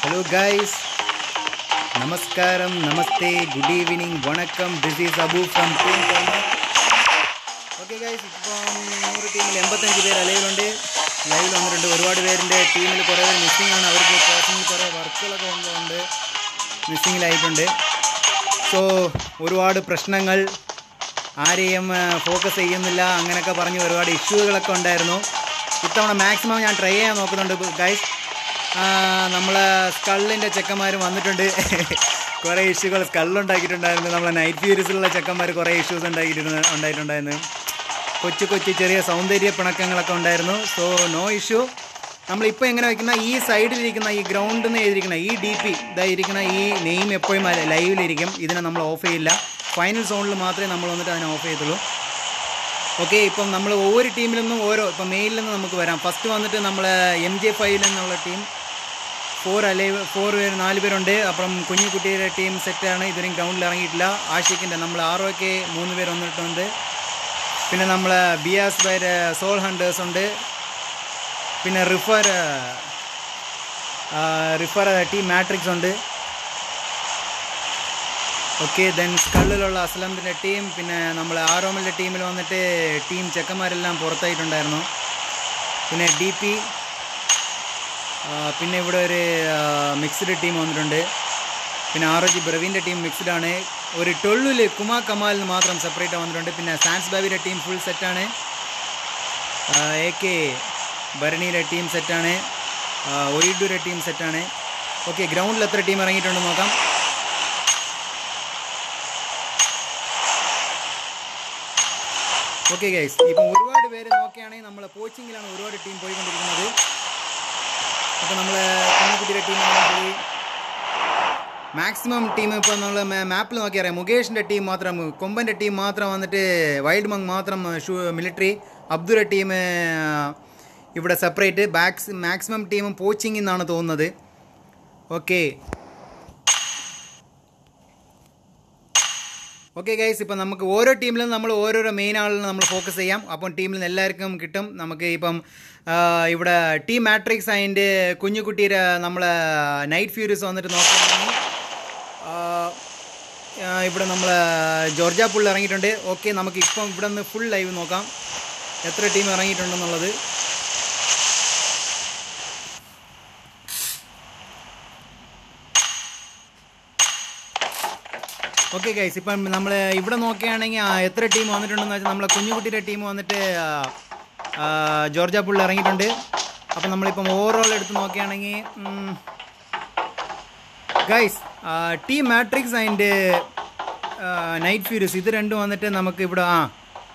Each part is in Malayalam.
Hello guys, Namaskaram, Namaste, good evening, Vanakkam. This is Abu from Team Karma. Okay guys, ഇപ്പം 100 ടീമിൽ 85 പേര് ലൈവിലുണ്ട്. ലൈവിൽ വന്നിട്ടുണ്ട്. ഒരുപാട് പേരിൻ്റെ ടീമിൽ കുറേ പേര് മിസ്സിംഗ് ആണ്. അവർക്ക് പേഴ്സണൽ കുറേ വർക്കുകളൊക്കെ ഉള്ളതുകൊണ്ട് മിസ്സിങ്ങിലായിട്ടുണ്ട്. സോ ഒരുപാട് പ്രശ്നങ്ങൾ, ആരെയും ഫോക്കസ് ചെയ്യുന്നില്ല, അങ്ങനെയൊക്കെ പറഞ്ഞ് ഒരുപാട് ഇഷ്യൂകളൊക്കെ ഉണ്ടായിരുന്നു. ഇത്തവണ മാക്സിമം ഞാൻ ട്രൈ ചെയ്യാൻ നോക്കുന്നുണ്ട് ഗൈസ്. നമ്മളെ സ്കള്ളിൻ്റെ ചെക്കന്മാർ വന്നിട്ടുണ്ട്. കുറേ ഇഷ്യൂകൾ സ്കള്ളുണ്ടാക്കിയിട്ടുണ്ടായിരുന്നു. നമ്മളെ നൈറ്റ് ഫ്യൂരീസിലുള്ള ചെക്കന്മാർ കുറേ ഇഷ്യൂസ് ഉണ്ടായിട്ടുണ്ടായിരുന്നു. കൊച്ചു ചെറിയ സൗന്ദര്യ പിണക്കങ്ങളൊക്കെ ഉണ്ടായിരുന്നു. So no issue. നമ്മളിപ്പോൾ എങ്ങനെ വയ്ക്കുന്ന ഈ സൈഡിലിരിക്കുന്ന ഈ ഗ്രൗണ്ടിൽ നിന്ന് എഴുതിയിരിക്കുന്ന ഈ DP ഇതായിരിക്കുന്ന ഈ നെയിം എപ്പോഴും ലൈവിലിരിക്കും. ഇതിനെ നമ്മൾ ഓഫ് ചെയ്യില്ല. ഫൈനൽ സോണിൽ മാത്രമേ നമ്മൾ വന്നിട്ട് അതിനെ ഓഫ് ചെയ്തുള്ളൂ. ഓക്കെ, ഇപ്പം നമ്മൾ ഒவ்வொரு ടീമിൽ നിന്നും ഇപ്പം മെയിലിൽ നിന്ന് നമുക്ക് വരാം. ഫസ്റ്റ് വന്നിട്ട് നമ്മൾ MJ5 എന്നുള്ള ടീം 4 പേരുണ്ട്. അപ്പം കുഞ്ഞുകുട്ടിയുടെ ടീം സെറ്റാണ്. ഇതുവരെയും ഗ്രൗണ്ടിൽ ഇറങ്ങിയിട്ടില്ല. ആഷിക്കിൻ്റെ നമ്മൾ ROK 3 പേര് വന്നിട്ടുണ്ട്. പിന്നെ നമ്മൾ ബിയാസ് ബൈര് സോൾ ഹണ്ടേഴ്സ് ഉണ്ട്. പിന്നെ റിഫർ ടീം മാട്രിക്സ് ഉണ്ട്. ഓക്കെ, ദെൻ സ്കള്ളിലുള്ള അസ്ലമിൻ്റെ ടീം. പിന്നെ നമ്മൾ ആരോമലിൻ്റെ ടീമിൽ വന്നിട്ട് ടീം ചെക്കന്മാരെല്ലാം പുറത്തായിട്ടുണ്ടായിരുന്നു. പിന്നെ DP, പിന്നെ ഇവിടെ ഒരു മിക്സ്ഡ് ടീം വന്നിട്ടുണ്ട്. പിന്നെ ROG ബ്രവീൻ്റെ ടീം മിക്സ്ഡ് ആണ്. ഒരു 12 കുമാ കമാലിന് മാത്രം സെപ്പറേറ്റ് വന്നിട്ടുണ്ട്. പിന്നെ സാൻസ് ബാബിയുടെ ടീം ഫുൾ സെറ്റാണ്. AK ഭരണിയുടെ ടീം സെറ്റാണ്. ഒയിഡുയുടെ ടീം സെറ്റാണ്. ഓക്കെ, ഗ്രൗണ്ടിൽ എത്ര ടീം ഇറങ്ങിയിട്ടുണ്ടെന്ന് നോക്കാം. ഓക്കെ ഗൈസ്, ഇപ്പം ഒരുപാട് പേര് നോക്കുകയാണെങ്കിൽ നമ്മൾ കോച്ചിങ്ങിലാണ് ഒരുപാട് ടീം പോയിക്കൊണ്ടിരിക്കുന്നത്. അപ്പോൾ നമ്മൾ കുഞ്ഞുകുട്ടിയുടെ ടീം പോയി മാക്സിമം ടീം ഇപ്പോൾ നമ്മൾ മാപ്പിൽ നോക്കിയറിയാം. മുകേഷിൻ്റെ ടീം മാത്രം, കൊമ്പൻ്റെ ടീം മാത്രം വന്നിട്ട് വൈൽഡ് മങ് മാത്രം മിലിറ്ററി, അബ്ദുള്ള ടീം ഇവിടെ സെപ്പറേറ്റ്. മാക്സിമം ടീമും പോച്ചിങ്ങിൽ നിന്നാണ് തോന്നുന്നത്. ഓക്കെ ഗൈസ്, ഇപ്പം നമുക്ക് ഓരോ ടീമിലും നമ്മൾ ഓരോരോ മെയിൻ ആളിനെ നമ്മൾ ഫോക്കസ് ചെയ്യാം. അപ്പം ടീമിൽ നിന്ന് എല്ലാവർക്കും കിട്ടും. നമുക്ക് ഇപ്പം ഇവിടെ ടീം മാട്രിക്സ് അതിൻ്റെ കുഞ്ഞുകുട്ടിയുടെ നമ്മളെ നൈറ്റ് ഫ്യൂരീസ് വന്നിട്ട് നോക്കുകയാണെങ്കിൽ ഇവിടെ നമ്മൾ ജോർജ പുള്ളി ഇറങ്ങിയിട്ടുണ്ട്. ഓക്കെ, നമുക്ക് ഇപ്പം ഇവിടെ നിന്ന് ഫുൾ ലൈവ് നോക്കാം എത്ര ടീം ഇറങ്ങിയിട്ടുണ്ടെന്നുള്ളത്. ഓക്കെ ഗൈസ്, ഇപ്പം നമ്മൾ ഇവിടെ നോക്കുകയാണെങ്കിൽ എത്ര ടീം വന്നിട്ടുണ്ടെന്ന് വെച്ചാൽ നമ്മളെ കുഞ്ഞുകുട്ടിയുടെ ടീം വന്നിട്ട് ജോർജ പുള്ളി ഇറങ്ങിയിട്ടുണ്ട്. അപ്പം നമ്മളിപ്പം ഓവറോൾ എടുത്ത് നോക്കുകയാണെങ്കിൽ guys team matrix and night furies ഇത് രണ്ടും വന്നിട്ട് നമുക്ക് ഇവിടെ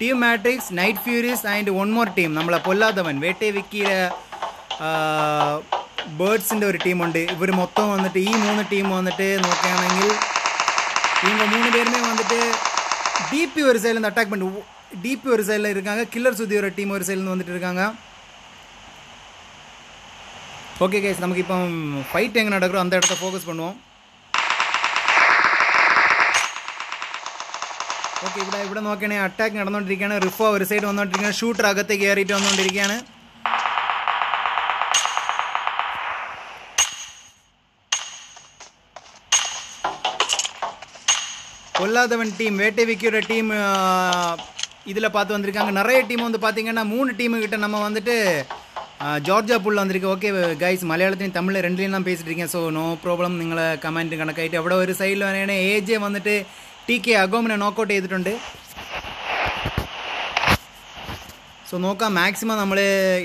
team matrix, night furies and one more team നമ്മളെ പൊല്ലാത്തവൻ വേട്ടേ വിക്കിയുടെ ബേർഡ്സിൻ്റെ ഒരു ടീമുണ്ട്. ഇവർ മൊത്തം വന്നിട്ട് ഈ 3 ടീം വന്നിട്ട് നോക്കുകയാണെങ്കിൽ இவங்க 3 பேருமே வந்துட்டு DP ஒரு சைடில் அட்டாக் பண்ணி DP ஒரு சைடில் இருக்காங்க. கில்லர் சுதி ஒரு டீம் ஒரு சைடில் வந்துட்டு இருக்காங்க. ஓகே கைஸ், நமக்கு இப்போ ஃபைட் எங்கே நடக்கிறோம் அந்த இடத்த ஃபோக்கஸ் பண்ணுவோம். ഓക്കെ, ഇവിടെ നോക്കുകയാണെങ്കിൽ അറ്റാക്ക് നടന്നുകൊണ്ടിരിക്കുകയാണ്. റിഫോ ഒരു സൈഡ് വന്നുകൊണ്ടിരിക്കുകയാണ്. ഷൂട്ടർ അകത്തേക്ക് കയറിയിട്ട് വന്നുകൊണ്ടിരിക്കുകയാണ്. பொல்லாதவன் டீம், வேட்டை விக்கியோட டீம் இதில் பார்த்து வந்திருக்காங்க. நிறைய டீம் வந்து பார்த்திங்கன்னா 3 டீமு கிட்ட நம்ம வந்துட்டு ஜார்ஜா புல் வந்திருக்கு. ஓகே கைஸ், മലയാളത്തിനും തമിഴ് രണ്ടിലും ഞാൻ പേസിட்டு இருக்கேன். So no problem. നിങ്ങൾ കമൻറ്റ് കണക്കായിട്ട് അവിടെ ഒരു സൈഡിൽ വേണേ AJ വന്നിട്ട് TK അഗോമിനെ നോക്കൗട്ട് ചെയ്തിട്ടുണ്ട്. സോ നോക്കാം മാക്സിമം നമ്മൾ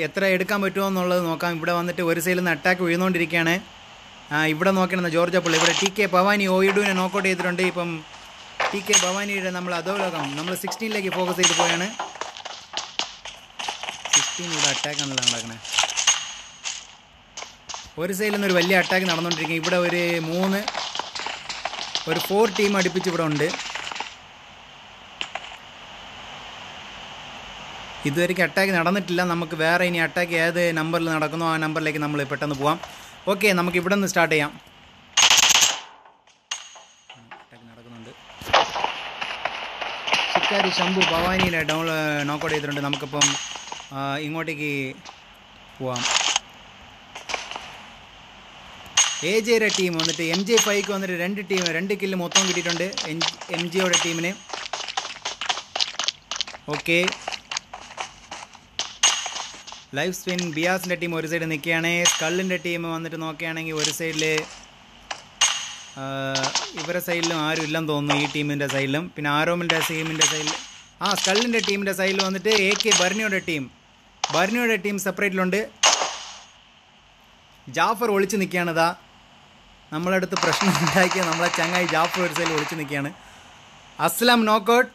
എത്ര എടുക്കാൻ പറ്റുമോ എന്നുള്ളത് നോക്കാം. ഇവിടെ വന്നിട്ട് ഒരു സൈഡിൽ നിന്ന് അറ്റാക്ക് വീഴുന്നുകൊണ്ടിരിക്കുകയാണ്. ഇവിടെ നോക്കണം ജോർജ പുള്ളി. ഇവിടെ TK ഭവാനി ഒയിഡുവിനെ നോക്കൗട്ട് ചെയ്തിട്ടുണ്ട്. ഇപ്പം TK ഭവാനിയുടെ നമ്മൾ അധോലോകം നമ്മൾ 16ലേക്ക് ഫോക്കസ് ചെയ്ത് പോയാണ്. 16 ഇവിടെ അറ്റാക്കാണല്ലോ നടക്കുന്നത്. ഒരു സൈഡിൽ നിന്ന് ഒരു വലിയ അറ്റാക്ക് നടന്നുകൊണ്ടിരിക്കുക. ഇവിടെ ഒരു 4 ടീം അടുപ്പിച്ച് ഇവിടെ ഉണ്ട്. ഇതുവരെയ്ക്ക് അറ്റാക്ക് നടന്നിട്ടില്ല. നമുക്ക് വേറെ ഇനി അറ്റാക്ക് ഏത് നമ്പറിൽ നടക്കുന്നോ ആ നമ്പറിലേക്ക് നമ്മൾ പെട്ടെന്ന് പോവാം. ഓക്കെ, നമുക്ക് ഇവിടെ നിന്ന് സ്റ്റാർട്ട് ചെയ്യാം. അറ്റാക്ക് നടക്കുന്നുണ്ട്. ശിക്കാരി ശംഭു ഭവാനിയിലെ നോക്കൗട്ട് ചെയ്തിട്ടുണ്ട്. നമുക്കിപ്പം ഇങ്ങോട്ടേക്ക് പോവാം. AJയുടെ ടീം വന്നിട്ട് MJ5ക്ക് വന്നിട്ട് 2 കില്ല് മൊത്തം കിട്ടിയിട്ടുണ്ട് MJയുടെ ടീമിന്. ഓക്കെ, ലൈഫ് സ്പിൻ ബിയാസിൻ്റെ ടീം ഒരു സൈഡ് നിൽക്കുകയാണ്. സ്കള്ളിൻ്റെ ടീം വന്നിട്ട് നോക്കുകയാണെങ്കിൽ ഒരു സൈഡിൽ ഇവരുടെ സൈഡിലും ആരും ഇല്ലെന്ന് തോന്നുന്നു, ഈ ടീമിൻ്റെ സൈഡിലും. പിന്നെ ആരോമിൻ്റെ ടീമിൻ്റെ സൈഡിൽ സ്കള്ളിൻ്റെ ടീമിൻ്റെ സൈഡിൽ വന്നിട്ട് AK ബർണിയുടെ ടീം സെപ്പറേറ്റിലുണ്ട്. ജാഫർ ഒളിച്ച് നിൽക്കുകയാണ്. ഇതാ നമ്മളടുത്ത് പ്രശ്നം ഉണ്ടാക്കിയ നമ്മളെ ചങ്ങായി ജാഫർ ഒരു സൈഡിൽ ഒളിച്ച് നിൽക്കുകയാണ്. അസ്ലം നോക്കൗട്ട്.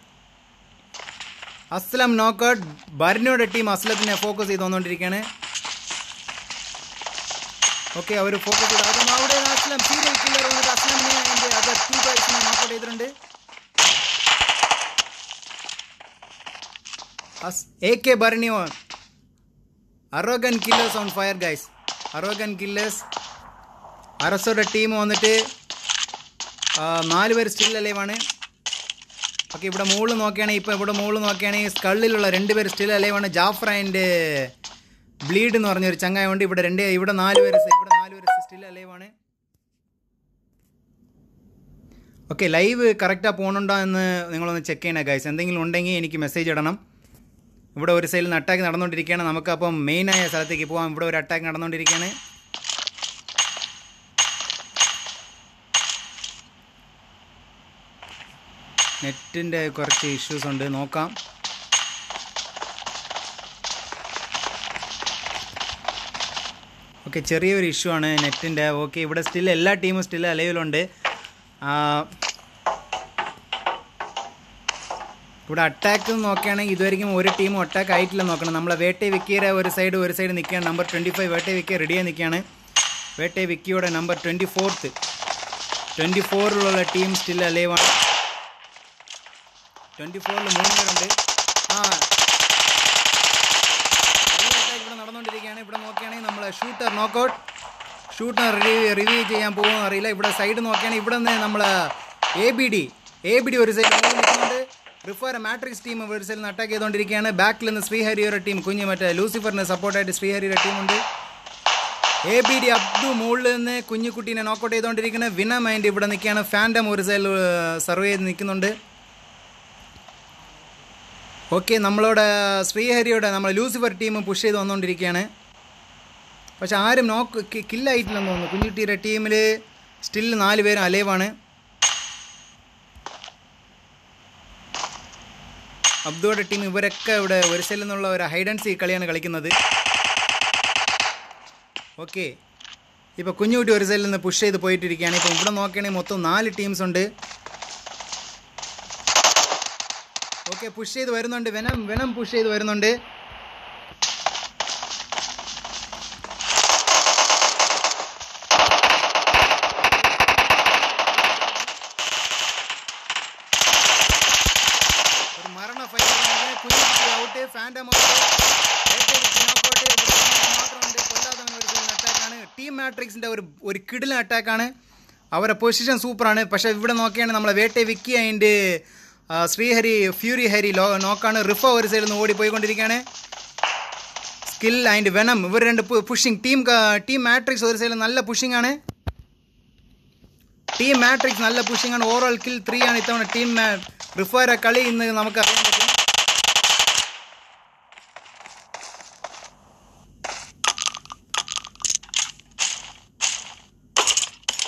ബർണിയുടെ ടീം അസ്ലത്തിനെ ഫോക്കസ് ചെയ്ത് വന്നുകൊണ്ടിരിക്കുകയാണ്. ഓക്കെ, അവർ ഫോക്കസ് ചെയ്ത് അവിടെ അസ്ലം സീരിയൽ കില്ലർ വന്നിട്ട് അസ്ലമിനെ അതർ 2 ഗൈസിനെ നോക്കൗട്ട് ചെയ്തിട്ടുണ്ട്. AK ബർണി arrogant killers on fire guys. Arrogant killers. അറസോയുടെ ടീം വന്നിട്ട് 4 പേര് സ്റ്റിൽ അലൈവാണ്. ഓക്കെ, ഇവിടെ മുകളിൽ നോക്കുകയാണെങ്കിൽ സ്കള്ളിലുള്ള 2 പേര് സ്റ്റിൽ അലൈവാണ്. ജാഫർ ആൻഡ് ബ്ലീഡ് എന്ന് പറഞ്ഞൊരു ചങ്ങായുണ്ട്. ഇവിടെ 4 പേര് സ്റ്റിൽ അലൈവാണ്. ഓക്കെ, ലൈവ് കറക്റ്റാണ് പോകുന്നുണ്ടോ എന്ന് നിങ്ങളൊന്ന് ചെക്ക് ചെയ്യണേ ഗൈസ്. എന്തെങ്കിലും ഉണ്ടെങ്കിൽ എനിക്ക് മെസ്സേജ് ഇടണം. ഇവിടെ ഒരു സൈഡിൽ നിന്ന് അറ്റാക്ക് നടന്നുകൊണ്ടിരിക്കുകയാണ്. നമുക്കപ്പം മെയിനായ സ്ഥലത്തേക്ക് പോകാം. ഇവിടെ ഒരു അറ്റാക്ക് നടന്നുകൊണ്ടിരിക്കുകയാണ്. നെറ്റിൻ്റെ കുറച്ച് ഇഷ്യൂസ് ഉണ്ട്, നോക്കാം. ഓക്കെ, ചെറിയൊരു ഇഷ്യൂ ആണ് നെറ്റിൻ്റെ. ഓക്കെ, ഇവിടെ എല്ലാ ടീമും സ്റ്റിൽ അലൈവിലുണ്ട്. ഇവിടെ അറ്റാക്ക് നോക്കുകയാണെങ്കിൽ ഇതുവരെയും ഒരു ടീമും അറ്റാക്ക് ആയിട്ടില്ല നോക്കണം. നമ്മളെ വേട്ടെ വിക്കിയുടെ ഒരു സൈഡ് നിൽക്കുകയാണ്. നമ്പർ 25 വേട്ടെ വിക്കി റെഡിയായി നിൽക്കുകയാണ്. വേട്ടെ വിക്കിയുടെ നമ്പർ 24ലുള്ള ടീം സ്റ്റിൽ അലൈവാണ്. 24ൽ 3 പേരുണ്ട്. ഇവിടെ നടന്നുകൊണ്ടിരിക്കുകയാണ്. ഇവിടെ നോക്കുകയാണെങ്കിൽ നമ്മളെ ഷൂട്ടർ റിവ്യൂ ചെയ്യാൻ പോകുമെന്ന് അറിയില്ല. ഇവിടെ സൈഡ് നോക്കുകയാണെങ്കിൽ ഇവിടെ നിന്ന് നമ്മളെ ABD ഒരു സൈഡ് നിൽക്കുന്നുണ്ട്. റിഫർ മാട്രിക്സ് ടീം ഒരു സൈഡിൽ നിന്ന് അറ്റാക്ക് ചെയ്തുകൊണ്ടിരിക്കുകയാണ്. ബാക്കിൽ നിന്ന് ശ്രീഹരിയുടെ ടീം മറ്റേ ലൂസിഫറിന് സപ്പോർട്ടായിട്ട് ശ്രീഹരിയുടെ ടീമുണ്ട്. ABD അബ്ദു മുകളിൽ നിന്ന് കുഞ്ഞിക്കുട്ടീനെ നോക്കൗട്ട് ചെയ്തുകൊണ്ടിരിക്കുന്നത്. വിനം ആൻഡ് ഇവിടെ നിൽക്കുകയാണ്. ഫാൻഡം ഒരു സൈഡിൽ സർവ് ചെയ്ത് നിൽക്കുന്നുണ്ട്. ഓക്കെ, നമ്മളോട് ശ്രീഹരിയുടെ ലൂസിഫർ ടീം പുഷ് ചെയ്ത് വന്നുകൊണ്ടിരിക്കുകയാണ്. പക്ഷെ ആരും കില്ലായിട്ടില്ലെന്ന് തോന്നുന്നു. കുഞ്ഞിക്കുട്ടിയുടെ ടീമിൽ സ്റ്റിൽ 4 പേരും അലൈവാണ്. അബ്ദുയുടെ ടീം ഇവരൊക്കെ ഇവിടെ ഒരു സൈഡിൽ നിന്നുള്ള ഒരു ഹൈഡ് ആൻഡ് സീക്ക് കളിയാണ് കളിക്കുന്നത്. ഓക്കെ, ഇപ്പോൾ കുഞ്ഞുകുട്ടി ഒരു സൈഡിൽ നിന്ന് പുഷ് ചെയ്ത് പോയിട്ടിരിക്കുകയാണ്. ഇപ്പോൾ ഇവിടെ നോക്കുകയാണെങ്കിൽ മൊത്തം 4 ടീംസ് ഉണ്ട്. ഓക്കെ, പുഷ് ചെയ്ത് വരുന്നുണ്ട്. വെനം പുഷ് ചെയ്ത് വരുന്നുണ്ട്. ഒരു മരണ ഫൈറ്റ് കുഞ്ഞുകുട്ടി ഔട്ട്, ഫാൻഡം ഔട്ട്, മാത്രമുണ്ട്. കൊല്ലാത്തവൻ ഒരു അറ്റാക്കാണ്. ടീം മാട്രിക്സിൻ്റെ ഒരു കിടിലൻ അറ്റാക്കാണ്. അവരുടെ പൊസിഷൻ സൂപ്പറാണ്. പക്ഷേ ഇവിടെ നോക്കിയാണ് നമ്മളെ വേട്ടെ വിക്കി ആൻഡ് ഫ്യൂരി ഹരി നോക്കാണ്. റിഫ ഒരു സൈഡിൽ നിന്ന് ഓടിപ്പോയിക്കൊണ്ടിരിക്കുകയാണ്. സ്കിൽ ആൻഡ് വെനം ഇവർ 2 പുഷിങ്. ടീം മാട്രിക്സ് ഒരു സൈഡിൽ നല്ല പുഷിംഗ് ആണ്. ഓവറോൾ കിൽ 3 ആണ് ഇത്തവണ ടീം റിഫയുടെ കളി ഇന്ന് നമുക്ക് അറിയാൻ പറ്റും.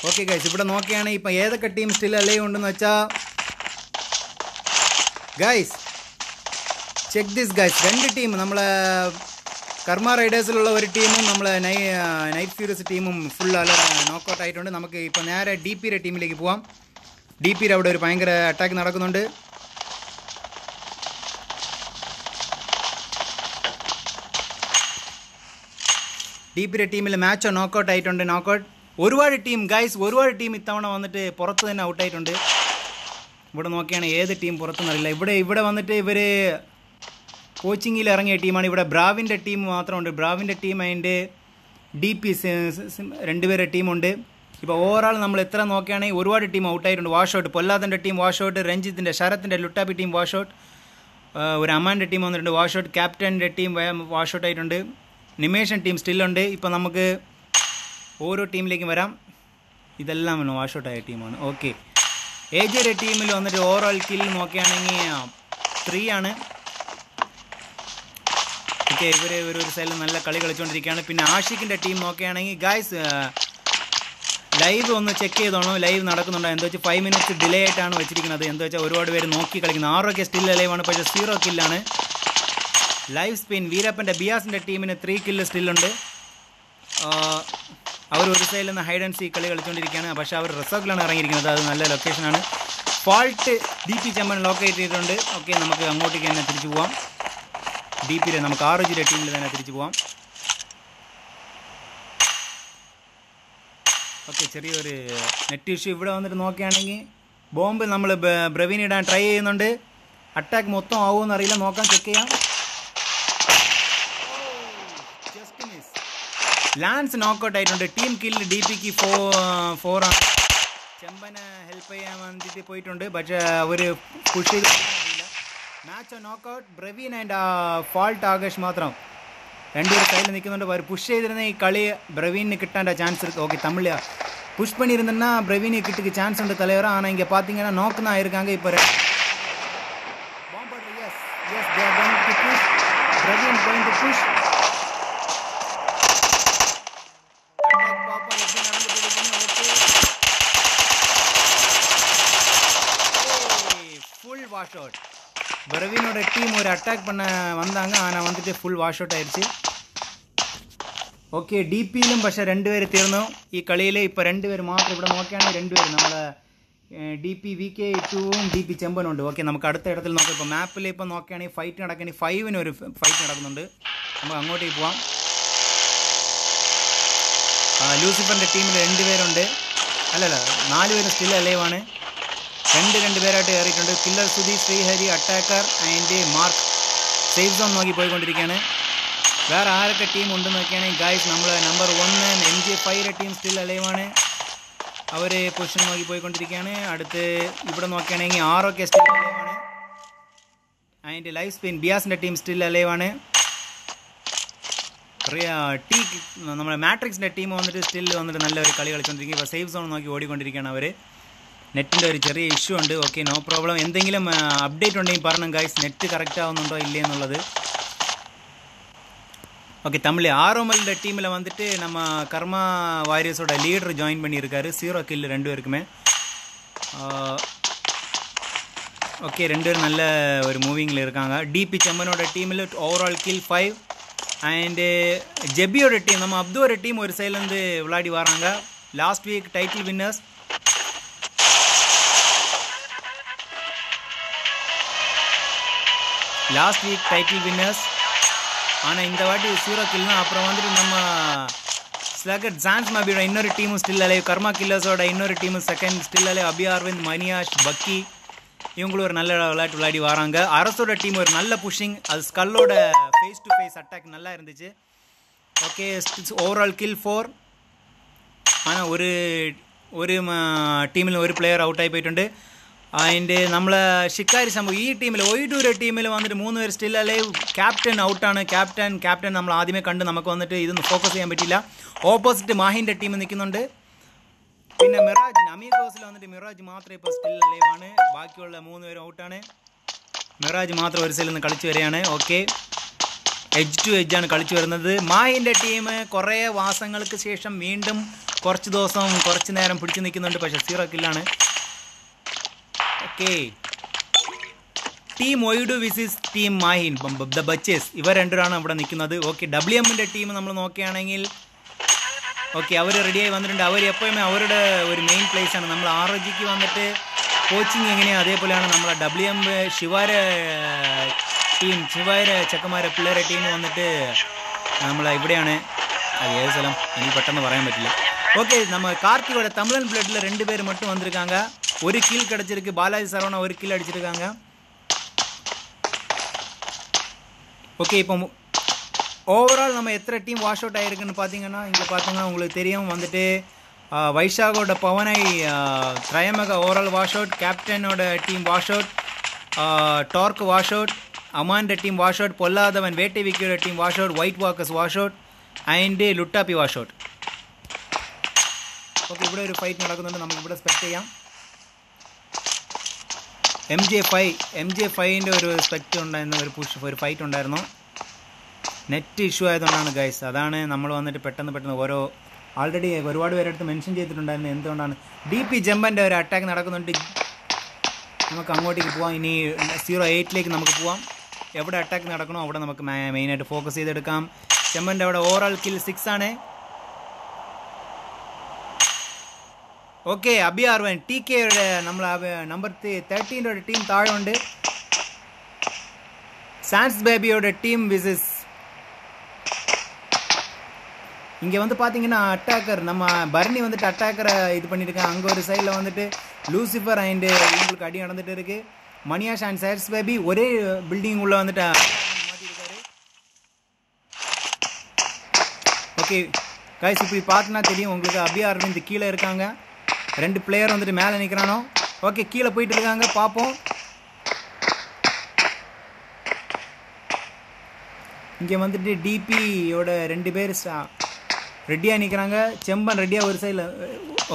ഓക്കെ ഗൈസ്, ഇവിടെ നോക്കിയാണെങ്കിൽ ഇപ്പം ഏതൊക്കെ ടീം സ്റ്റിൽ അലൈവ് ഉണ്ടെന്ന് വെച്ചാൽ guys check this guys. 2 team നമ്മളെ കർമ്മ റൈഡേഴ്സിലുള്ള ഒരു ടീമും നമ്മളെ നൈറ്റ് ഫ്യൂരിയസ് ടീമും ഫുൾ നോക്കൗട്ട് ആയിട്ടുണ്ട്. നമുക്ക് ഇപ്പോൾ നേരെ DPയുടെ ടീമിലേക്ക് പോവാം. DPയുടെ അവിടെ ഒരു ഭയങ്കര അറ്റാക്ക് നടക്കുന്നുണ്ട്. DPയുടെ ടീമിൽ മാച്ച് നോക്കൗട്ട് ആയിട്ടുണ്ട്. ഒരുപാട് ടീം ഇത്തവണ വന്നിട്ട് പുറത്ത് തന്നെ ഔട്ടായിട്ടുണ്ട്. ഇവിടെ നോക്കിയാണ് ഏത് ടീം പുറത്തെന്നറിയില്ല. ഇവിടെ വന്നിട്ട് ഇവർ കോച്ചിങ്ങിൽ ഇറങ്ങിയ ടീമാണ്. ഇവിടെ ബ്രാവിൻ്റെ ടീം മാത്രമുണ്ട്. ബ്രാവിൻ്റെ ടീം അതിൻ്റെ DP 2 പേരുടെ ടീമുണ്ട്. ഇപ്പോൾ ഓവറോൾ നമ്മൾ എത്ര നോക്കുകയാണെങ്കിൽ ഒരുപാട് ടീം ഔട്ടായിട്ടുണ്ട്. വാഷൗട്ട് പൊല്ലാത്തൻ്റെ ടീം വാഷൗട്ട്, രഞ്ജിത്തിൻ്റെ ശരത്തിൻ്റെ ലുട്ടാപ്പി ടീം വാഷൗട്ട്, ഒരു അമ്മാൻ്റെ ടീം വന്നിട്ടുണ്ട് വാഷൗട്ട്, ക്യാപ്റ്റൻ്റെ ടീം വാഷൗട്ട് ആയിട്ടുണ്ട്. നിമേഷൻ ടീം സ്റ്റില്ലുണ്ട്. ഇപ്പോൾ നമുക്ക് ഓരോ ടീമിലേക്കും വരാം. ഇതെല്ലാം വാഷ് ഔട്ട് ആയ ടീമാണ്. ഓക്കെ, ഏജയുടെ ടീമിൽ വന്നിട്ട് ഓവറോൾ കിൽ നോക്കുകയാണെങ്കിൽ 3 ആണ്. ഓക്കെ, ഇവർ ഒരു സൈഡിൽ നല്ല കളി കളിച്ചുകൊണ്ടിരിക്കുകയാണ്. പിന്നെ ആഷിഖിൻ്റെ ടീം നോക്കുകയാണെങ്കിൽ ഗായ്സ് ലൈവ് ഒന്ന് ചെക്ക് ചെയ്തോണോ, ലൈവ് നടക്കുന്നുണ്ടോ. എന്താ വെച്ചാൽ 5 minutes ഡിലേ ആയിട്ടാണ് വെച്ചിരിക്കുന്നത്. എന്താ വെച്ചാൽ ഒരുപാട് പേര് നോക്കി കളിക്കുന്നത്. 6 സ്റ്റിൽ ലൈവാണ്, പക്ഷേ 0 കില്ലാണ്. ലൈവ് സ്പിൻ വീരപ്പൻ്റെ ബിയാസിൻ്റെ ടീമിന് 3 കില്ല് സ്റ്റില്ലുണ്ട്. അവർ ഒരു സൈഡിൽ നിന്ന് ഹൈഡ് ആൻഡ് സീ കളി കളിച്ചുകൊണ്ടിരിക്കുകയാണ്. പക്ഷേ അവർ റിസർവിലാണ് ഇറങ്ങിയിരിക്കുന്നത്. അത് നല്ല ലൊക്കേഷനാണ്. ഫാൾട്ട് DP ചെമ്പൻ ലൊക്കേറ്റ് ചെയ്തിട്ടുണ്ട്. ഓക്കെ, നമുക്ക് അങ്ങോട്ടേക്ക് തന്നെ തിരിച്ചു പോവാം. DP നമുക്ക് RG ടീമിൽ തന്നെ തിരിച്ചു പോവാം. ഓക്കെ, ചെറിയൊരു നെറ്റ് ഇഷ്യൂ. ഇവിടെ വന്നിട്ട് നോക്കുകയാണെങ്കിൽ ബോംബ് നമ്മൾ ബ്രവീൻ ഇടാൻ ട്രൈ ചെയ്യുന്നുണ്ട്. അറ്റാക്ക് മൊത്തം ആവുമെന്ന് അറിയില്ല, നോക്കാം, ചെക്ക് ചെയ്യാം. Just miss. ലാൻസ് നോക്കൗട്ട് ആയിട്ടുണ്ട്. ടീം കില്ല് DPക്ക് 4 ആണ്. ചെമ്പനെ ഹെൽപ്പ് ചെയ്യാൻ വേണ്ടിയിട്ട് പോയിട്ടുണ്ട്, പക്ഷേ അവർ പുഷ് ചെയ്ത് അറിയില്ല. മാച്ച് നോക്കൗട്ട് ബ്രവീൻ ആൻഡ് ഫാൾട്ട് ആകാശ് മാത്രം രണ്ടുപേർ കയ്യിൽ നിൽക്കുന്നുണ്ട്. അവർ പുഷ് ചെയ്തിരുന്ന ഈ കളി ബ്രവീന് കിട്ടാൻ சான்ஸ் இருக்குது. ஓகே, தமிழ் புஷ் பண்ணியிருந்தேன்னா பிரவீனி கிட்டுக்கு சான்ஸ் உண்டு தலைவரா. ஆனால் இங்கே பார்த்தீங்கன்னா நோக்கு தான் இருக்காங்க. இப்போ ஃபுல் வாஷ் அவுட். பிரவீனோட டீம் ஒரு அட்டாக் பண்ண வந்தாங்க, ஆனால் வந்துட்டு ஃபுல் வாஷ் அவுட் ஆயிடுச்சு. ഓക്കെ, DPയിലും പക്ഷേ 2 പേര് തീർന്നു ഈ കളിയിൽ. ഇപ്പോൾ 2 പേര് മാത്രം ഇവിടെ നോക്കുകയാണെങ്കിൽ 2 പേര് നമ്മളെ DP VK2ഉം DP ചെമ്പനും ഉണ്ട്. ഓക്കെ, നമുക്ക് അടുത്ത ഇടത്തിൽ നോക്കാം. ഇപ്പോൾ മാപ്പിൽ ഇപ്പോൾ നോക്കുകയാണെങ്കിൽ ഫൈറ്റ് നടക്കുകയാണെങ്കിൽ 5-ന് ഒരു ഫൈറ്റ് നടക്കുന്നുണ്ട്. നമുക്ക് അങ്ങോട്ടേക്ക് പോവാം. ലൂസിഫറിൻ്റെ ടീമിൽ 2 പേരുണ്ട്. അല്ലല്ല, 4 പേര് സ്റ്റിൽ അലൈവാണ്. 2 പേരായിട്ട് കയറിയിട്ടുണ്ട്. Killer Sudhi, Sreehari, attacker and Mark safe zone നോക്കി പോയിക്കൊണ്ടിരിക്കുകയാണ്. വേറെ ആരൊക്കെ ടീം ഉണ്ടെന്ന് നോക്കുകയാണെങ്കിൽ ഗായ്സ് നമ്മൾ നമ്പർ 1 MJ5 ടീം സ്റ്റിൽ അലൈവാണ്. അവർ പൊസിഷൻ നോക്കി പോയിക്കൊണ്ടിരിക്കുകയാണ്. അടുത്ത് ഇവിടെ നോക്കുകയാണെങ്കിൽ ROK സ്റ്റിൽ അലൈവാണ്. അതിൻ്റെ ലൈഫ് സ്പിൻ ബിയാസിൻ്റെ ടീം സ്റ്റിൽ അലൈവാണ്. നമ്മുടെ മാട്രിക്സിൻ്റെ ടീം വന്നിട്ട് സ്റ്റിൽ വന്നിട്ട് നല്ലൊരു കളി കളിച്ചുകൊണ്ടിരിക്കും. ഇപ്പോൾ സേഫ് സോൺ നോക്കി ഓടിക്കൊണ്ടിരിക്കുകയാണ് അവർ. നെറ്റിൻ്റെ ഒരു ചെറിയ ഇഷ്യൂ ഉണ്ട്. Okay, no problem. എന്തെങ്കിലും അപ്ഡേറ്റ് ഉണ്ടെങ്കിൽ പറഞ്ഞു ഗായ്സ്, നെറ്റ് കറക്റ്റ് ആവുന്നുണ്ടോ ഇല്ലേ എന്നുള്ളത്. ஓகே, தமிழ் ஆரோமல்ட டீமில் வந்துட்டு நம்ம கர்மா வாரியர்ஸோட லீடர் ஜாயின் பண்ணியிருக்காரு. 0 கில் 2 பேருக்குமே. ஓகே, 2 பேரும் நல்ல ஒரு மூவிங்கில் இருக்காங்க. DP செம்மனோட டீமில் ஓவரால் கில் 5 அண்டு ஜெபியோட டீம் நம்ம அப்துவோட டீம் ஒரு சைட்லேருந்து விளையாடி வராங்க. Last week title winners. ஆனால் இந்த வாட்டி 0 கில்னா. அப்புறம் வந்துட்டு நம்ம ஸ்லகட் ஜான்ஸ் மாபியோட இன்னொரு டீமும் ஸ்டில் அலைவ். கர்மா கில்லர்ஸோட இன்னொரு டீமும் செகண்ட் ஸ்டில் அலைவ். அபி அரவிந்த், மணியாஷ், பக்கி இவங்களும் ஒரு நல்ல விளையாட்டு விளையாடி வராங்க. அரசோட டீம் ஒரு நல்ல புஷிங். அது ஸ்கல்லோட ஃபேஸ் டு ஃபேஸ் அட்டாக் நல்லா இருந்துச்சு. Okay, overall kill 4. ஆனால் ஒரு ടീമിൽ ഒരു പ്ലെയർ ഔട്ടായി പോയിട്ടുണ്ട്. അതിൻ്റെ നമ്മളെ ഷിക്കാരി സംഭവം ഈ ടീമിൽ ഒയ്ഡൂര ടീമിൽ വന്നിട്ട് 3 പേര് സ്റ്റിൽ അലൈവ്. ക്യാപ്റ്റൻ ഔട്ടാണ്. ക്യാപ്റ്റൻ നമ്മൾ ആദ്യമേ കണ്ട് നമുക്ക് വന്നിട്ട് ഇതൊന്നും ഫോക്കസ് ചെയ്യാൻ പറ്റില്ല. ഓപ്പോസിറ്റ് മാഹിൻ്റെ ടീം നിൽക്കുന്നുണ്ട്. പിന്നെ മിറാജ് അമീഗോസിൽ വന്നിട്ട് മിറാജ് മാത്രമേ ഇപ്പോൾ സ്റ്റിൽ അലൈവാണ്. ബാക്കിയുള്ള 3 പേരും ഔട്ടാണ്. മിറാജ് മാത്രം ഒരു സൈഡിൽ നിന്ന് കളിച്ചു വരികയാണ്. ഓക്കെ, എഡ്ജ് ടു എഡ്ജാണ് കളിച്ചു വരുന്നത്. മാഹിൻ്റെ ടീം കുറേ മാസങ്ങൾക്ക് ശേഷം വീണ്ടും കുറച്ച് നേരം പിടിച്ചു നിൽക്കുന്നുണ്ട്. പക്ഷേ 0 കില്ലാണ്. ഓക്കെ, ടീം ഒയ്ഡു വിസിസ് ടീം മാഹിൻ ദ ബച്ചേഴ്സ് ഇവർ 2 പേരാണ് ഇവിടെ നിൽക്കുന്നത്. ഓക്കെ, WMൻ്റെ ടീം നമ്മൾ നോക്കുകയാണെങ്കിൽ ഓക്കെ അവർ റെഡിയായി വന്നിട്ടുണ്ട്. അവർ എപ്പോഴും അവരുടെ ഒരു മെയിൻ പ്ലേസാണ്. നമ്മൾ ROGക്ക് വന്നിട്ട് കോച്ചിങ് എങ്ങനെയാണ് അതേപോലെയാണ് നമ്മളെ WM ശിവാര ചെക്കന്മാരെ പിള്ളേരെ ടീം വന്നിട്ട് നമ്മളെ ഇവിടെയാണ്. அது ஏது സ്ഥലം എനിക്ക് പെട്ടെന്ന് പറയാൻ പറ്റില്ല. ஓகே, நம்ம கார்த்திகோட தமிழன் பிளட்ல 2 பேர் மட்டும் வந்திருக்காங்க. ஒரு கில் கிடச்சிருக்கு. பாலாஜி சரவணா ஒரு கில் அடிச்சிருக்காங்க. ஓகே, இப்போ ஓவரால் நம்ம எத்தனை டீம் வாஷ் அவுட் ஆகிருக்குன்னு பார்த்தீங்கன்னா இங்கே பார்த்தீங்கன்னா உங்களுக்கு தெரியும் வந்துட்டு வைஷாகோட பவனை த்ரயமக ஓவரால் வாஷ் அவுட். கேப்டனோட டீம் வாஷ் அவுட். டார்க் வாஷ் அவுட். அமான்ட டீம் வாஷ் அவுட். பொல்லாதவன் வேட்டை விக்கியோட team wash out. White walkers wash out and லுட்டாப்பி வாஷ் அவுட். ഓക്കെ, ഇവിടെ ഒരു ഫൈറ്റ് നടക്കുന്നുണ്ട്, നമുക്കിവിടെ സ്പെക്ട് ചെയ്യാം. MJ5 ഒരു സ്പെക്ട് ഉണ്ടായിരുന്ന ഒരു ഫൈറ്റ് ഉണ്ടായിരുന്നു. നെറ്റ് ഇഷ്യൂ ആയതുകൊണ്ടാണ് ഗൈസ്. അതാണ് നമ്മൾ വന്നിട്ട് പെട്ടെന്ന് ഓരോ ആൾറെഡി ഒരുപാട് പേരെടുത്ത് മെൻഷൻ ചെയ്തിട്ടുണ്ടായിരുന്നു. എന്തുകൊണ്ടാണ് DP ജമ്പൻ്റെ ഒരു അറ്റാക്ക് നടക്കുന്നുണ്ട്. നമുക്ക് അങ്ങോട്ടേക്ക് പോവാം. ഇനി 08 നമുക്ക് പോവാം. എവിടെ അറ്റാക്ക് നടക്കണോ അവിടെ നമുക്ക് മെയിനായിട്ട് ഫോക്കസ് ചെയ്തെടുക്കാം. ജമ്പൻ്റെ അവിടെ ഓവറോൾ കിൽ 6 ആണ്. ഓക്കെ, അബിയാർവൻ TKയുടെ നമ്മൾ നമ്പർ 13 ഒരു ടീം താഴെ ഉണ്ട്. சான்ஸ் பேபியோட டீம் விசஸ் இங்கே வந்து பார்த்தீங்கன்னா அட்டாக்கர் நம்ம பர்னி வந்துட்டு அட்டாக்கரை இது பண்ணியிருக்காங்க. அங்கே ஒரு சைடில் வந்துட்டு லூசிஃபர் அண்டு இவங்களுக்கு அடி நடந்துட்டு இருக்குது. மணியாஷ் அண்ட் சான்ஸ் பேபி ஒரே பில்டிங் உள்ளே வந்துட்டு மாட்டியிருக்காரு. ஓகே கைஸ், இப்படி பார்த்தோன்னா தெரியும் உங்களுக்கு. அபி அரவிந்த் கீழே இருக்காங்க. 2 பிளேயர் வந்துட்டு மேலே நிற்கிறானோ. ஓகே, கீழே போயிட்டு இருக்காங்க, பார்ப்போம். இங்கே வந்துட்டு டிபியோட 2 பேர் ரெடியாக நிற்கிறாங்க. ചെമ്പൻ റെഡിയാണ് ഒരു സൈഡിൽ.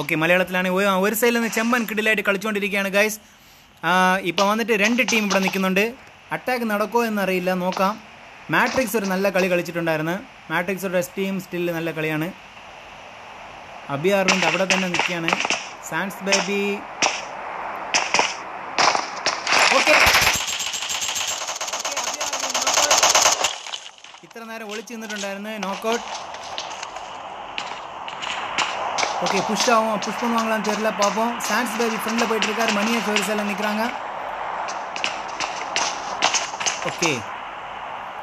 ഓക്കെ, മലയാളത്തിലാണ്. ഒരു സൈഡിൽ നിന്ന് ചെമ്പൻ കിടിലായിട്ട് കളിച്ചുകൊണ്ടിരിക്കുകയാണ് ഗൈസ്. ഇപ്പോൾ വന്നിട്ട് 2 ടീം ഇവിടെ നിൽക്കുന്നുണ്ട്. അറ്റാക്ക് നടക്കുമോ എന്നറിയില്ല, നോക്കാം. മാട്രിക്സ് ഒരു നല്ല കളി കളിച്ചിട്ടുണ്ടായിരുന്നു. മാട്രിക്സോടെ ടീം സ്റ്റിൽ നല്ല കളിയാണ്. അബി അർവിന്ദ് അവിടെ തന്നെ നിൽക്കുകയാണ്. സാൻസ് ബേബി ഓക്കെ, ഇത്ര നേരം ഒളിച്ചു നിന്നിട്ടുണ്ടായിരുന്നു. നോക്കൗട്ട്. ஓகே, புஷ் பண்ணுவாங்களான்னு தெரியல, பார்ப்போம். சான்ஸ் பேபி ஃப்ரெண்டில் போயிட்டு இருக்காரு. மணியாஷ் ஒரு சைடில் நிற்கிறாங்க. ഓക്കെ,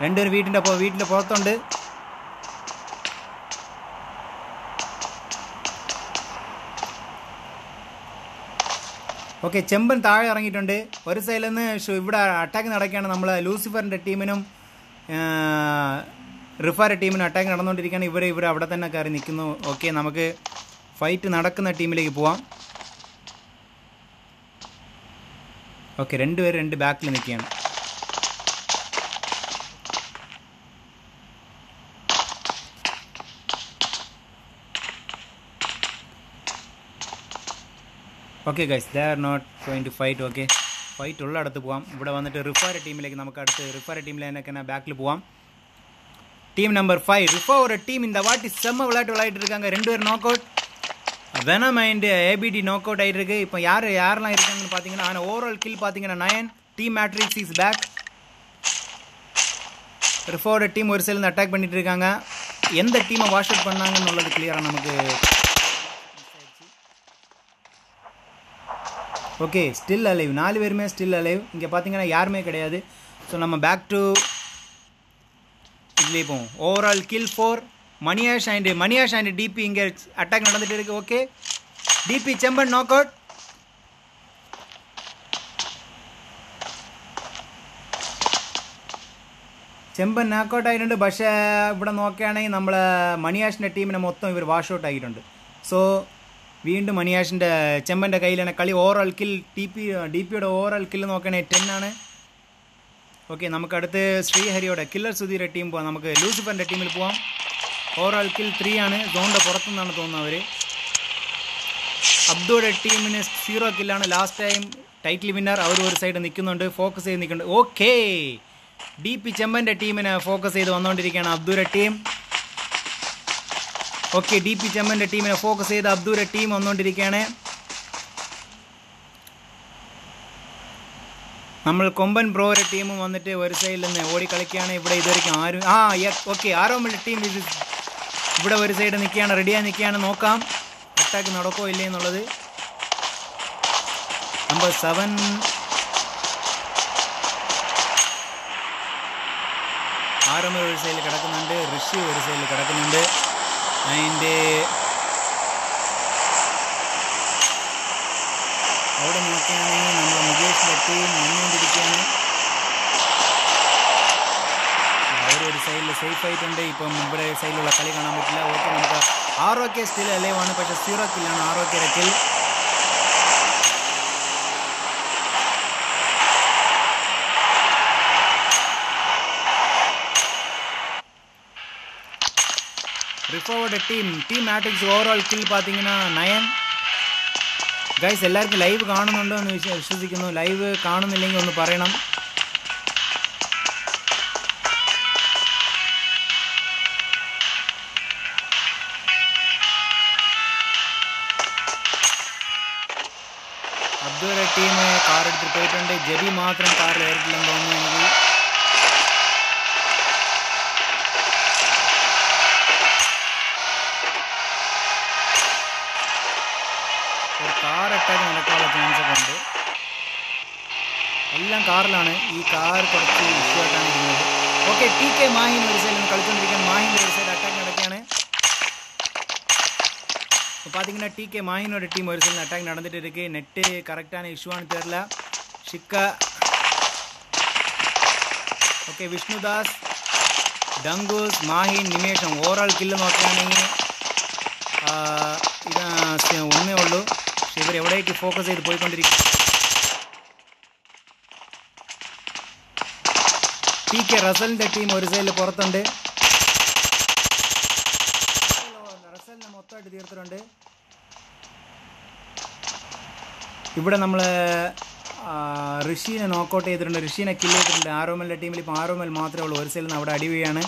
2 പേര് വീട്ടിൻ്റെ പുറത്തുണ്ട്. ഓക്കെ, ചെമ്പൻ താഴെ ഇറങ്ങിയിട്ടുണ്ട്. ഒരു സൈഡിൽ നിന്ന് ഇവിടെ അറ്റാക്ക് നടക്കുകയാണ്. നമ്മൾ ലൂസിഫറിൻ്റെ ടീമിനും റിഫാര ടീമിനും അറ്റാക്ക് നടന്നുകൊണ്ടിരിക്കുകയാണ്. ഇവർ അവിടെ തന്നെ കയറി നിൽക്കുന്നു. ഓക്കെ, നമുക്ക് ഫൈറ്റ് നടക്കുന്ന ടീമിലേക്ക് പോവാം. ഓക്കെ, 2 പേര് 2 ബാക്കിൽ നിൽക്കുകയാണ്. Okay guys, they are not going to fight. Okay, fight ഉള്ള അടുത്ത് പോവാം. ഇവിടെ വന്നിട്ട് റിഫാര ടീമിലേക്ക് നമുക്ക് അടുത്ത് റിഫാര ടീമിലേക്ക് ബാക്കിൽ പോവാം. ടീം നമ്പർ 5 റിഫா ஒரு டீம் இந்த வாட்டி செம்ம விளையாட்டு இருக்காங்க. 2 பேர் knock out. Venom and APD knock out ஆகிட்டு இருக்கு. இப்போ யாரெல்லாம் இருக்காங்கன்னு பார்த்தீங்கன்னா, ஆனால் ஓவரால் கில் பார்த்தீங்கன்னா 9. Team matrix is back. ரிஃபாவோட டீம் ஒரு சைடில் அட்டாக் பண்ணிட்டு இருக்காங்க. எந்த டீமை வாஷ் அவுட் பண்ணாங்கன்னு உள்ளது கிளியராக நமக்கு. Okay, still alive. 4 பேருமே ஸ்டில் அலைவ். இங்கே பார்த்தீங்கன்னா யாருமே கிடையாது. ஸோ நம்ம பேக் டு இதுலேயே போவோம். Overall kill 4. Maniyash and DP இங்கே அட்டாக் நடந்துட்டு இருக்கு. ஓகே, டிபி ചെമ്പൻ നോക്ക് ഔട്ട്. ചെമ്പൻ നോക്ക് ഔട്ട് ആയിട്ടുണ്ട്. പക്ഷേ ഇവിടെ നോക്കുകയാണെങ്കിൽ നമ്മൾ മണിയാഷിൻ്റെ ടീമിനെ മൊത്തം ഇവർ വാഷ് ഔട്ട് ആക്കിയിട്ടുണ്ട്. സോ വീണ്ടും മണിയാഷിൻ്റെ ചെമ്പൻ്റെ കയ്യിലാണ് കളി. ഓവറോൾ കിൽ ഡിപിയുടെ ഓവറോൾ കില്ല് നോക്കുകയാണെങ്കിൽ 10 ആണ്. ഓക്കെ, നമുക്കടുത്ത് ശ്രീഹരിയുടെ കില്ലർ സുധീരെ ടീം പോവാം. നമുക്ക് ലൂസിഫറിൻ്റെ ടീമിൽ പോവാം. ഓവറോൾ കിൽ 3 ആണ്. സോണിൻ്റെ പുറത്തുനിന്നാണ് തോന്നുന്നത് അവർ. അബ്ദുയുടെ ടീമിന് 0 കില്ലാണ്. Last time title winner. അവർ ഒരു സൈഡ് നിൽക്കുന്നുണ്ട്, ഫോക്കസ് ചെയ്ത് നിൽക്കുന്നുണ്ട്. ഓക്കെ, DP ചെമ്പൻ്റെ ടീമിനെ ഫോക്കസ് ചെയ്ത് വന്നുകൊണ്ടിരിക്കുകയാണ് അബ്ദുയുടെ ടീം. ഓക്കെ, DP ചെമ്പൻ്റെ ടീമിനെ ഫോക്കസ് ചെയ്ത് അബ്ദുയുടെ ടീം വന്നുകൊണ്ടിരിക്കുകയാണ്. നമ്മൾ കൊമ്പൻ ബ്രോയുടെ ടീമും വന്നിട്ട് ഒരു സൈഡിൽ നിന്ന് ഓടി കളിക്കുകയാണ്. ഇവിടെ ഇതുവരെയ്ക്കും ആരും ഓക്കെ, ആരോമയുടെ ടീം ഇവിടെ ഒരു സൈഡ് നിൽക്കുകയാണ്, റെഡിയായി നിൽക്കുകയാണ്. നോക്കാം അറ്റാക്ക് നടക്കോ ഇല്ലേ എന്നുള്ളത്. നമ്പർ 7 ആരോമൽ ഒരു സൈഡിൽ കിടക്കുന്നുണ്ട്. ഋഷി ഒരു സൈഡിൽ കിടക്കുന്നുണ്ട്. അതിൻ്റെ അവിടെ നോക്കുകയാണെങ്കിൽ നമ്മുടെ മുകേഷിൻ്റെ ടീം വന്നുകൊണ്ടിരിക്കുകയാണ്. അവരൊരു സൈഡിൽ സേഫ് ആയിട്ടുണ്ട്. ഇപ്പം ഇവിടെ സൈഡിലുള്ള കളി കാണാൻ പറ്റില്ല. ഓക്കെ, നമുക്ക് ROK സ്റ്റിൽ അലൈവാണ്. പക്ഷേ 0 കില്ലാണ് ROKയുടെ കിൽ. റിഫ റിഫോർഡ് ടീം മാട്രിക്സ് ഓവറോൾ കിൽ பார்த்தீங்கன்னா 9. ഗൈസ് എല്ലാവർക്കും ലൈവ് കാണുന്നുണ്ടോ എന്ന് വിശ്വസിക്കുന്നു. ലൈവ് കാണുന്നില്ലെങ്കിൽ ഒന്ന് പറയണം. അബ്ദുള്ള ടീം കാർ എടുത്തിട്ട് പോയിട്ടുണ്ട്. ജബി മാത്രം കാറിൽ കയറിട്ടില്ലെന്ന് തോന്നുന്നു എനിക്ക്. ഒരു കാർ അറ്റാക്ക് നടക്കാനുള്ള ചാൻസ് ഒക്കെ ഉണ്ട്. എല്ലാം കാറിലാണ്. ഈ കാർ കുറച്ച് ഇഷ്യൂ ആയിട്ടാണ് ഇരിക്കുന്നത്. ഓക്കെ, TK മാഹിൻ ഒരു സൈഡിൽ നിന്ന് കളിച്ചുകൊണ്ടിരിക്കുകയാണ്. മാഹിൻ്റെ ഒരു സൈഡ് അറ്റാക്ക് നടക്കുകയാണ്. இப்போ பார்த்தீங்கன்னா TK மாயினோட டீம் ஒரு சில அட்டாக் நடந்துட்டு இருக்கு. நெட்டு கரெக்டான இஷ்யூவானு தெரியல. ஷிக்கா ഓക്കെ, വിഷ്ണുദാസ്, ഡങ്കൂസ്, മാഹിൻ, നിമേഷം ഓവറോൾ കില്ല് നോക്കുകയാണെങ്കിൽ ഇത് ഒന്നേ ഉള്ളൂ. പക്ഷെ ഇവർ എവിടേക്ക് ഫോക്കസ് ചെയ്ത് പോയിക്കൊണ്ടിരിക്കും. TK റസലിൻ്റെ ടീം ഒരു സൈഡിൽ പുറത്തുണ്ട്. റസലിനെ മൊത്തമായിട്ട് തീർത്തിട്ടുണ്ട്. ഇവിടെ നമ്മൾ ഋഷീനെ നോക്കൗട്ട് ചെയ്തിട്ടുണ്ട്. ഋഷീനെ കില്ല് ചെയ്തിട്ടുണ്ട്. ആരോമലിൻ്റെ ടീമിൽ ഇപ്പോൾ ആരോമൽ മാത്രമേ ഉള്ളൂ. ഒരു സൈഡിൽ നിന്ന് അവിടെ അടിവീഴാണ്.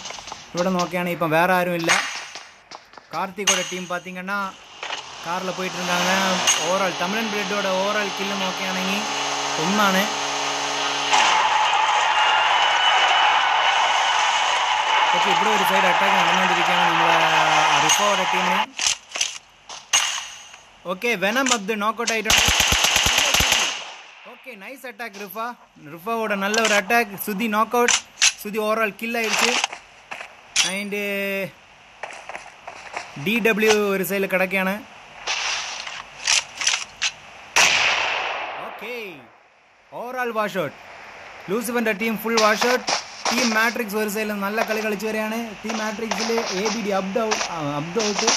ഇവിടെ നോക്കുകയാണെങ്കിൽ ഇപ്പം വേറെ ആരുമില്ല. கார்த்திகோட டீம் பார்த்தீங்கன்னா காரில் போயிட்டு இருக்காங்க. ஓவரால் தமிழன் பிளட்டோட ஓவரால் கில்லு നോക്കുകയാണെങ്കിൽ 1. ഓക്കെ, ഇവിടെ ഒരു സൈഡ് അറ്റാക്ക് നടന്നുകൊണ്ടിരിക്കുകയാണ് നമ്മളെ റിഫോയുടെ ടീമിന്. ഓക്കെ, വെനം അബ്ദു നോക്കൗട്ട് ആയിട്ടുണ്ട്. ഓക്കെ, നൈസ് അറ്റാക്ക് ரிஃபாவோட நல்ல ஒரு attack. Sudhi knock out. Sudhi overall kill ஆயிடுச்சு. அண்ட் DW ഒരു സൈഡിൽ കിടക്കുകയാണ്. Okay, overall wash out. ലൂസിഫറിൻ്റെ team full wash out. Team matrix ഒരു സൈഡിൽ നല്ല കളി കളിച്ച് വരികയാണ്. ടീം മാട്രിക്സിൽ ABD അബ്ദ് ഔട്ട്.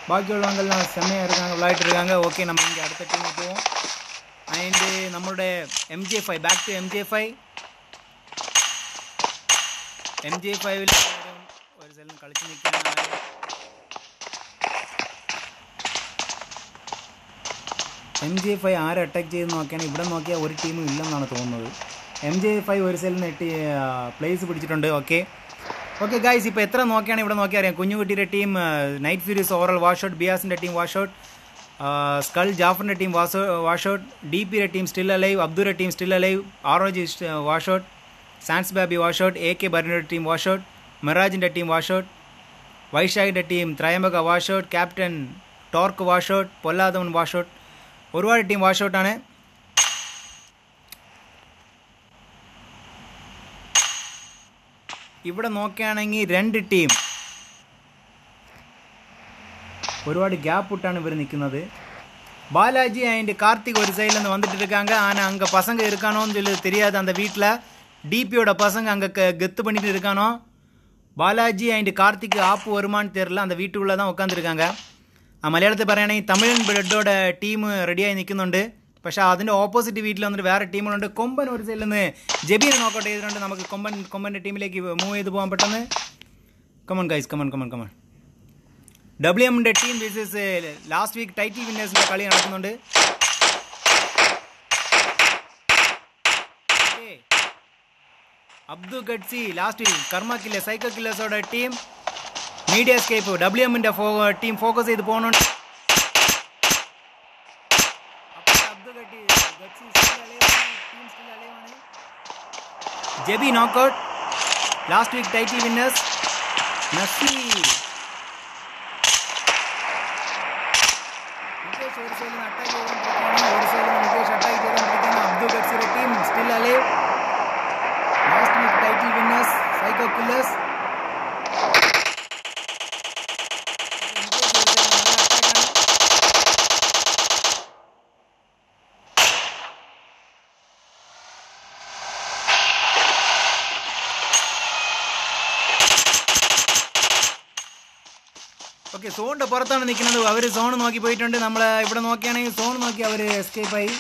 ബാക്കിയുള്ളവங்கெல்லாம் செம்மையாக இருக்காங்க, விளையாட்டு இருக்காங்க. ஓகே, நம்ம இங்கே அடுத்த டீமுக்கு போவோம். அண்ட் நம்மளுடைய MJ5 பேக் டு MJ5 ഒരു സൈഡിൽ കളിച്ച് നിൽക്കുകയാണ്. MJ5 ആരെ അറ്റാക്ക് ചെയ്ത് നോക്കിയാണ്. ഇവിടെ നോക്കിയാൽ ഒരു ടീമും ഇല്ലെന്നാണ് തോന്നുന്നത്. MJ5 ഒരു സൈഡിൽ നിന്ന് പ്ലേസ് പിടിച്ചിട്ടുണ്ട്. ഓക്കെ ഗൈസ്, ഇപ്പോൾ എത്ര നോക്കിയാണ് ഇവിടെ നോക്കിയാൽ അറിയാം. കുഞ്ഞുകുട്ടിയുടെ team night furies overall wash out. ബിയാസിൻ്റെ ടീം വാഷ് ഔട്ട്. സ്കൾ ജാഫറിൻ്റെ ടീം വാഷ് ഔട്ട്. DPയുടെ ടീം സ്റ്റിൽ അലൈവ്. അബ്ദുയുടെ team still alive. ROG wash out. സാൻസ് ബാബി വാഷ് ഔട്ട്. AK ഭരണിയുടെ ടീം വാഷ് ഔട്ട്. മെറാജിൻ്റെ ടീം വാഷ് ഔട്ട്. വൈശാഖിൻ്റെ ടീം ത്രയംബക വാഷ് ഔട്ട്. ക്യാപ്റ്റൻ ടോർക്ക് വാഷ് ഔട്ട്. പൊല്ലാദവൻ വാഷ് ഔട്ട്. ഒരുപാട് ടീം വാഷ് ഔട്ടാണ്. ഇവിടെ നോക്കുകയാണെങ്കിൽ 2 ടീം ഒരുപാട് ഗ്യാപ്പ് ഇട്ടാണ് ഇവർ നിൽക്കുന്നത്. பாலாஜி அண்ட் கார்த்திக் ஒரு சைட்லேருந்து வந்துட்டு இருக்காங்க. ஆனால் அங்கே பசங்க இருக்கானோன்னு சொல்லி தெரியாது. அந்த வீட்டில் DPயோட பசங்க அங்கே கெத்து பண்ணிட்டு இருக்கானோ. பாலாஜி அண்ட் கார்த்திக் ஆப்பு வருமானு தெரில. அந்த വീട്ടുള്ള தான் ഉட்കാந்துருக்காங்க. മലയാളത്തിൽ പറയുകയാണെങ്കിൽ തമിഴൻ ബ്ലഡോட ടീം റെഡിയായി നിൽക്കുന്നുണ്ട്. പക്ഷേ അതിൻ്റെ ഓപ്പോസിറ്റ് വീട്ടിൽ വന്നിട്ട് വേറെ ടീമുകളുണ്ട്. കൊമ്പൻ ഒരു സൈഡിൽ നിന്ന് ജബീനെ നോക്കൗട്ട് ചെയ്തിട്ടുണ്ട്. നമുക്ക് കൊമ്പൻ്റെ ടീമിലേക്ക് മൂവ് ചെയ്ത് പോകാൻ പെട്ടെന്ന്. Come on guys, come on. WMൻ്റെ team versus last week title വിന്നേഴ്സിൻ്റെ കളി നടക്കുന്നുണ്ട്. അബ്ദു ഗഡ്സി last week karma killers psycho കില്ലേഴ്സോட ടീം മീഡിയ സ്കേപ്പ് WMൻ്റെ ടീം ഫോക്കസ് ചെയ്ത് പോകുന്നുണ്ട്. ജബി knockout. Last week title winners Naseer. Mukesh ഒരു സൈഡിൽ നിന്ന് അറ്റാക്ക് ചെയ്തുകൊണ്ടിരിക്കുകയാണ്. ഒരു സൈഡിൽ നിന്ന് മുകേഷ് അറ്റാക്ക് ചെയ്തുകൊണ്ടിരിക്കുകയാണ്. അബ്ദു ഗഡ്സിയുടെ team still alive. Last week title winners psycho killers. Okay, സോണിൻ്റെ പുറത്താണ് നിൽക്കുന്നത്. അവർ സോൺ നോക്കി പോയിട്ടുണ്ട്. നമ്മൾ ഇവിടെ നോക്കിയാണെങ്കിൽ സോൺ നോക്കി അവർ എസ്കേപ്പ് ആയി.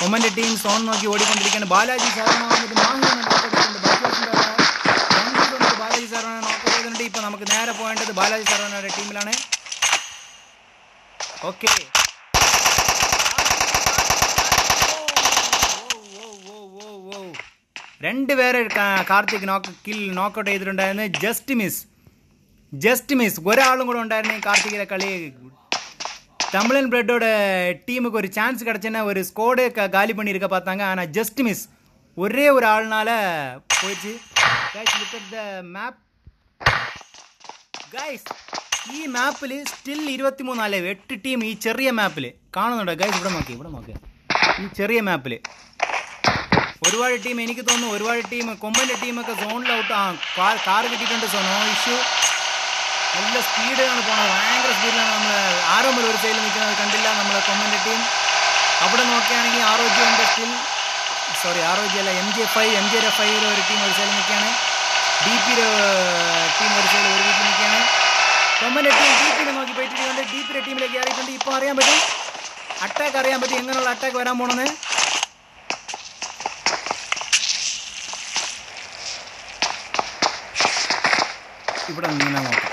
ഒമൻ്റെ ടീം സോൺ നോക്കി ഓടിക്കൊണ്ടിരിക്കുകയാണ്. ബാലാജി സാധാരണ വന്നിട്ട് മാഹിനെ നോക്കിയിട്ടുണ്ട്. ബാലാജി സർവനയുടെ ടീമിലാണ്. ഓക്കെ, രണ്ടുപേരെ കാർത്തിക് നോക്കൗട്ട് ചെയ്തിട്ടുണ്ടായിരുന്നു. ജസ്റ്റ് മിസ് ഒരാളും കൂടെ ഉണ്ടായിരുന്നു കാർത്തികിലെ കളി. தமிழன் பிளட்டோட டீமுக்கு ஒரு சான்ஸ் கிடச்சுன்னா ஒரு ஸ்கோடே காலி பண்ணியிருக்க பார்த்தாங்க. ஆனால் ஜஸ்ட் மிஸ் ஒரே ஒரு ஆள்னால போயிடுச்சு. Guys look at the map. Guys ഈ മാപ്പിൽ സ്റ്റിൽ 23 അല്ലേ 8 ടീം ഈ ചെറിയ മാപ്പിൽ കാണുന്നുണ്ടോ ഗൈസ്? ഇവിടെ നോക്കി ഈ ചെറിയ മാപ്പിൽ ഒരുപാട് ടീം, എനിക്ക് തോന്നുന്നു ഒരുപാട് ടീം, കൊമ്പൻ്റെ ടീമൊക്കെ സോണിൽ ഔട്ട്. കാർ കിട്ടിയിട്ടുണ്ട്. So no issue. നല്ല സ്പീഡിലാണ് പോകുന്നത്, ഭയങ്കര സ്പീഡിലാണ്. നമ്മൾ ആരോമൽ ഒരു സൈഡിൽ നിൽക്കുന്നത് കണ്ടില്ല നമ്മളെ കൊമ്പൻ്റെ ടീം. അവിടെ നോക്കുകയാണെങ്കിൽ ആരോഗ്യൻ്റെ സ്റ്റിൽ ആരോഗ്യമല്ല MJ5 ഒരു ടീം ഒരു സൈഡിൽ നിൽക്കുകയാണ്. DP ടീം ഒരു സൈഡിൽ ഒരു വീട്ടിൽ നിൽക്കുകയാണ്. കൊമ്പൻ്റെ ടീം DP നോക്കി പോയിട്ടുണ്ട്. DP ടീമിലേക്ക് കയറിയിട്ടുണ്ട്. ഇപ്പോൾ അറിയാൻ പറ്റും, അറ്റാക്ക് അറിയാൻ പറ്റും, എങ്ങനെയുള്ള അറ്റാക്ക് വരാൻ പോണെന്ന്. ഇവിടെ ഇങ്ങനെ നോക്കാം.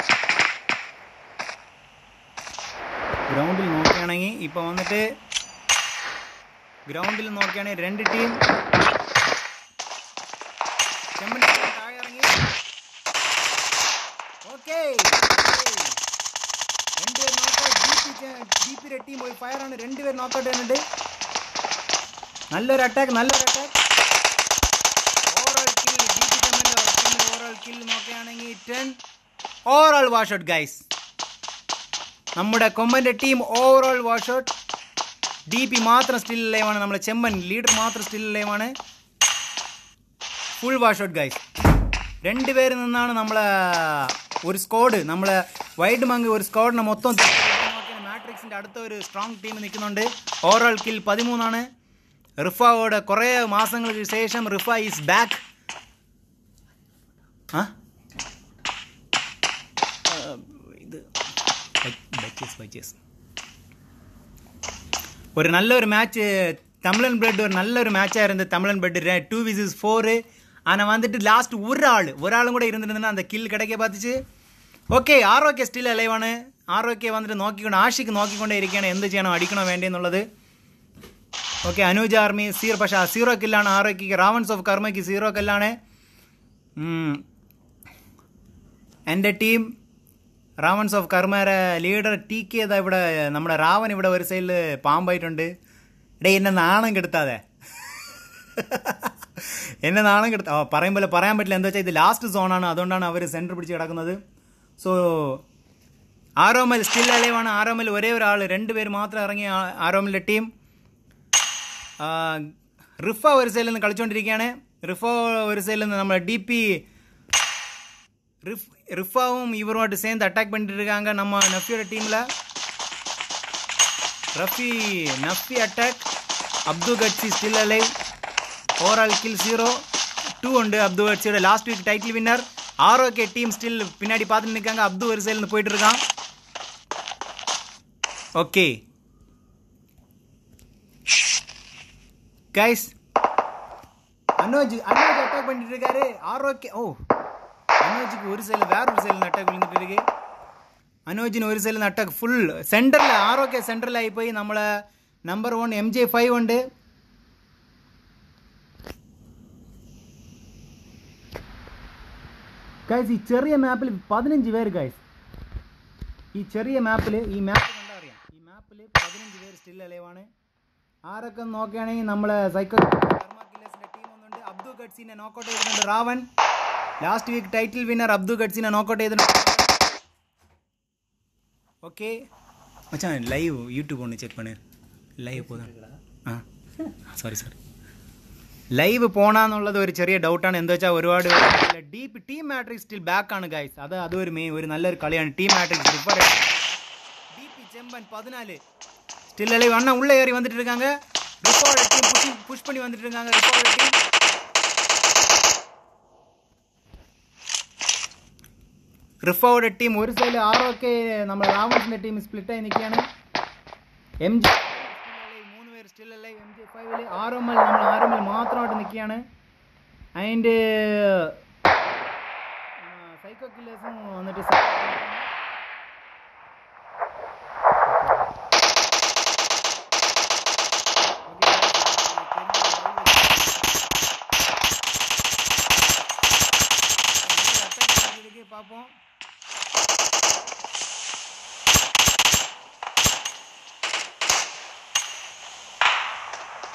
ഗ്രൗണ്ടിൽ നോക്കുകയാണെങ്കിൽ ഇപ്പോൾ വന്നിട്ട് രണ്ട് ടീം താഴെ ഇറങ്ങി. ഓക്കെ, രണ്ടുപേർ നോക്കൗട്ട്. DP ടീം പോയി ഫയറാണ്. രണ്ടുപേർ നോക്കൗട്ട് ചെയ്യുന്നുണ്ട്. നല്ലൊരു അറ്റാക്ക്. ഓവറോൾ കിൽ DP ടീമിൻ്റെ ഓവറോൾ കിൽ നോക്കുകയാണെങ്കിൽ 10 ഓവറോൾ വാഷ് ഔട്ട് ഗൈസ്. നമ്മുടെ കൊമ്പൻ്റെ team overall wash out. DP മാത്രം സ്റ്റിൽ ലൈവാണ്. നമ്മളെ ചെമ്മൻ ലീഡർ മാത്രം സ്റ്റിൽ ലൈവാണ്. Full wash out guys. രണ്ടുപേരിൽ നിന്നാണ് നമ്മളെ ഒരു സ്ക്വാഡ്, നമ്മളെ വൈഡ് മങ്ക് ഒരു സ്ക്വാഡിനെ മൊത്തം മാട്രിക്സിൻ്റെ അടുത്ത ഒരു സ്ട്രോങ് ടീം നിൽക്കുന്നുണ്ട്. ഓവറോൾ കിൽ 13 റിഫയോടെ കുറേ മാസങ്ങൾക്ക് ശേഷം റിഫ ഈസ് ബാക്ക്. ഒരു നല്ലൊരു മാച്ച് தமிழன் பிளட் ஒரு நல்ல ஒரு மேட்சாக இருந்தது. தமிழன் பிளட் 2 vs 4. ஆனால் வந்துட்டு லாஸ்ட் ஒராளும் கூட இருந்துருந்ததுன்னா அந்த கில் கிடைக்க பார்த்துச்சு. Okay, ആറോക്കെ still അലൈവാണ്. ആറോക്കെ വന്നിട്ട് ആഷിക്ക് നോക്കിക്കൊണ്ടേ ഇരിക്കുകയാണ് എന്ത് ചെയ്യണം, അടിക്കണോ വേണ്ടിയെന്നുള്ളത്. ഓക്കെ, അനൂജ് ആർമി പക്ഷേ 0 കില്ലാണ് ആറോയ്ക്ക്. റാവൺസ് ഓഫ് കർമ്മയ്ക്ക് 0 കില്ലാണ്. എൻ്റെ ടീം റാവൺസ് ഓഫ് കർമ്മയുടെ ലീഡർ TK ഇവിടെ നമ്മുടെ റാവൻ ഇവിടെ ഒരു സൈഡിൽ പാമ്പായിട്ടുണ്ട്. എന്നെ നാണം കെടുത്താതെ പറയുമ്പോൾ പറയാൻ പറ്റില്ല. എന്താ വെച്ചാൽ ഇത് ലാസ്റ്റ് സോണാണ്, അതുകൊണ്ടാണ് അവർ സെൻറ്റർ പിടിച്ച് കിടക്കുന്നത്. സോ ആരോമൽ സ്റ്റിൽ അലൈവാണ്. ആരോമൽ ഒരേ ഒരാൾ, 2 പേര് മാത്രം ഇറങ്ങിയ ആരോമലിൻ്റെ ടീം. റിഫ ഒരു സൈഡിൽ നിന്ന് കളിച്ചുകൊണ്ടിരിക്കുകയാണ്. റിഫ ഒരു സൈഡിൽ നിന്ന് നമ്മുടെ DP ரிஃபாவும் இவரோட சேர்ந்து அட்டாக் பண்ணிட்டு இருக்காங்க நம்ம நஃபியோட டீமில். நஃபி அட்டாக். அப்து கட்சி ஸ்டில் அலைவ். ஓவரால் கில் 0-2 உண்டு அப்து கட்சியோட. Last week title winner. ஆரோகே டீம் ஸ்டில் பின்னாடி பார்த்துட்டு நிற்காங்க. அப்து ஒரு சைடில் போயிட்டு இருக்கான். ஓகே கைஸ், அனோஜ் அட்டாக் பண்ணிட்டு இருக்காரு. ஆரோகே அனோஜுக்கு ஒரு சைடில் வேற ஒரு சைடில் அட்டாக் விழுந்துட்டு இருக்கு. அனோஜின் ஒரு சைடில் அட்டாக் ஃபுல் சென்டரில் ஆரோக்கே சென்டரில் ஆகி போய் നമ്മളെ നമ്പർ 1 MJ5 ഉണ്ട്. ഗൈസ് ഈ ചെറിയ മാപ്പിൽ 15 പേര് ഗൈസ്. ഈ ചെറിയ മാപ്പിൽ കണ്ടാൽ അറിയാം, ഈ മാപ്പിൽ 15 പേര് സ്റ്റിൽ അലൈവാണ്. ആരൊക്കെ നോക്കുകയാണെങ്കിൽ നമ്മളെ സൈക്കോ കില്ലേഴ്സിൻ്റെ ടീം ഒന്നുണ്ട്. അബ്ദു ഗഡ്സിനെ നോക്കൗട്ട് ചെയ്തിട്ടുണ്ട് Ravan. Last week title winner Abdu ഗഡ്സിനെ നോക്കൗട്ട് ചെയ്തിട്ടുണ്ട്. ഓക്കെ மச்சான் லைவ் யூடியூப் ஒன்று செக் பண்ணு. ലൈവ് പോകുന്ന സോറി ലൈവ് പോകണമെന്നുള്ളത് ഒരു ചെറിയ ഡൗട്ടാണ്. എന്താ വെച്ചാൽ ഒരുപാട് ടീം മാട്രിക്സ് സ്റ്റിൽ ബാക്ക് ആണ് ഗൈസ്. അതൊരു ഒരു നല്ലൊരു കളിയാണ് ടീം മാട്രിക്സ്. DP ചെമ്പൻ 14 ஸ்டில் அலைவ். அண்ணா உள்ளே ஏறி வந்துட்டு இருக்காங்க. ரிஃபாவோட டீம் புஷ் பண்ணி வந்துட்டு இருக்காங்க. ரிஃபாவோட டீம் റിഫോയുടെ ടീം ഒരു സൈഡിൽ ആറോക്കെ നമ്മുടെ റാവൺസിൻ്റെ ടീം സ്പ്ലിറ്റ് ആയി നിൽക്കുകയാണ്. MJ 3 പേര് സ്റ്റിൽ അലൈവ്. MJ5 ആരോമൽ മാത്രമായിട്ട് നിൽക്കുകയാണ്. അതിൻ്റെ സൈക്കോ കില്ലേഴ്സും വന്നിട്ട് பார்ப்போம்.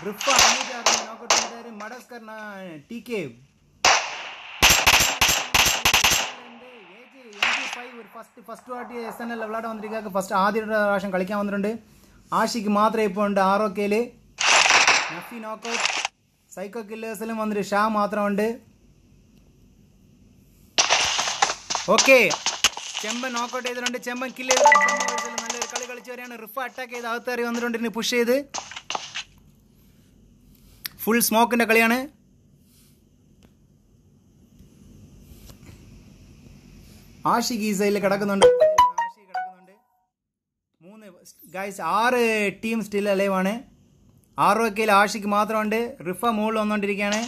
ரிஃபா அமீஜார் நாக் அவுட் பண்ணிட்டாரு. மடஸ்கர் டிகே ஒரு ஃபர்ஸ்ட் வாட்டி எஸ்என்எல் விளையாட வந்திருக்காங்க. ஃபர்ஸ்ட் ஆதிர ராஷன் കളിക്കാൻ വന്നിട്ടുണ്ട്. ആഷിക്ക് മാത്രമേ ഇപ്പോൾ ഉണ്ട് ആറോക്കയിൽ. നഫി നോക്ക് ഔട്ട്. സൈക്കോ കില്ലേഴ്സിലും വന്നിട്ട് ഷാ മാത്രമുണ്ട്. ഓക്കെ, ചെമ്പൻ നോക്ക് ഔട്ട് ചെയ്തിട്ടുണ്ട്. ചെമ്പൻ കില്ല് ചെയ്തിട്ടുണ്ട്. നല്ലൊരു കളി കളിച്ചു വരെയാണ്. റിഫ അറ്റാക്ക് ചെയ്ത് അകത്തേറി വന്നിട്ടുണ്ട്. ഇനി പുഷ് ചെയ്ത് ഫുൾ സ്മോക്കിന്റെ കളിയാണ്. ആഷിക്ക് ഈ സൈഡിൽ കിടക്കുന്നുണ്ട്. 6 ടീം സ്റ്റിൽ അലൈവ് ആണ്. ആറോക്കയിൽ ആഷിക്ക് മാത്രമുണ്ട്. റിഫ മുകളിൽ വന്നുകൊണ്ടിരിക്കുകയാണ്.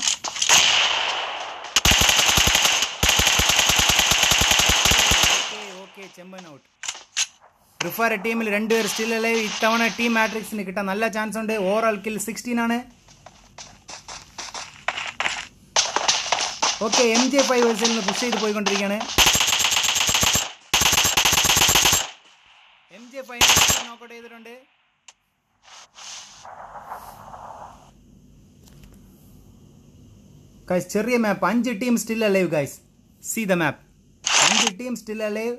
ഓക്കെ, ചെമ്പൻ ഔട്ട്. റിഫയുടെ ടീമിൽ 2 പേർ സ്റ്റിൽ അലൈവ്. ഇത്തവണ ടീം മാട്രിക്സിന് കിട്ടാൻ നല്ല ചാൻസ് ഉണ്ട്. ഓവറോൾ കിൽ 16 ആണ്. ഓക്കെ, MJ5 വേഴ്സിൽ നിന്ന് പുഷ് ചെയ്ത് പോയിക്കൊണ്ടിരിക്കുകയാണ്. MJ5 നോക്ക് ഔട്ട് ചെയ്തിട്ടുണ്ട്. ഗൈസ്, ചെറിയ map. 5 team still alive. Guys, see the map. 5 team still alive.